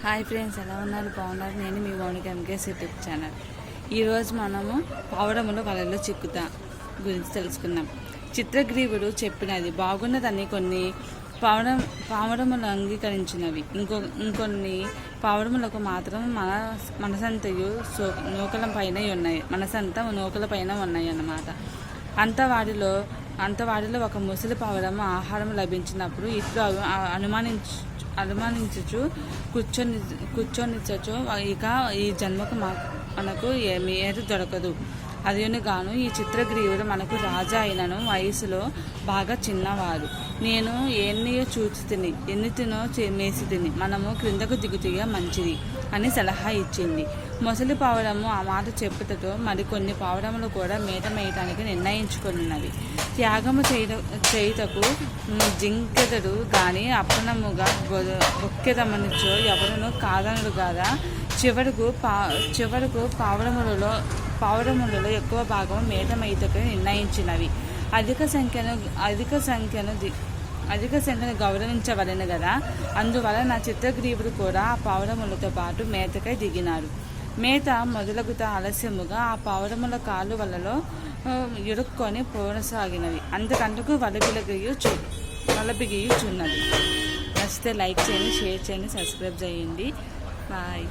Hi friends, ఎలా ఉన్నారు? బాగున్నారు. నేను మీ మౌనిక ఎంకేఎస్ యూట్యూబ్ ఛానల్. ఈరోజు మనము పావురముల వలలో చిక్కుతా గురించి తెలుసుకుందాం. చిత్రగ్రీవుడు చెప్పినది బాగున్నదని కొన్ని పావురములు అంగీకరించినవి, ఇంకొన్ని పావురములకు మాత్రం మనసంతయు నూకల పైన ఉన్నాయి, మనసంతా నూకల పైన ఉన్నాయి అన్నమాట. అంత వాటిలో ఒక ముసలి ఆహారం లభించినప్పుడు ఇట్లు అనుమానించుచు కూర్చొనిచ్చు, ఇక ఈ జన్మకు మనకు ఏది దొరకదు. అదేనుగాను ఈ చిత్రగ్రీవుడు మనకు రాజా అయినను వయసులో బాగా చిన్నవాడు. నేను ఎన్నయో చూచి తిని ఎన్ని తినో మేసి తిని మనము క్రిందకు దిగుతుగా మంచిది అని సలహా ఇచ్చింది. మొసలి పావురము ఆ మాట చెప్పుటతో మరికొన్ని పావురములు కూడా మేత మేయటానికి నిర్ణయించుకున్నవి. త్యాగము చేయుటకు జింకెదడు గాని అప్పనముగా బొక్కెదమనిచో ఎవరును కాదనడు కదా. చివరకు పావురములలో ఎక్కువ భాగం మేత మేయటకు నిర్ణయించినవి. అధిక సంఖ్యను గౌరవించవలెను కదా. అందువలన చిత్రగ్రీవుడు కూడా ఆ పావురములతో పాటు మేతకై దిగినాడు. మేత మొదలగుత ఆలస్యముగా ఆ పావురముల కాళ్ళు వలలో ఇరుక్కొని పోనసాగినవి. అంతకంటకు వలబిగియుచున్నది. నచ్చితే లైక్ చేయండి, షేర్ చేయండి, సబ్స్క్రైబ్ చేయండి. బాయ్.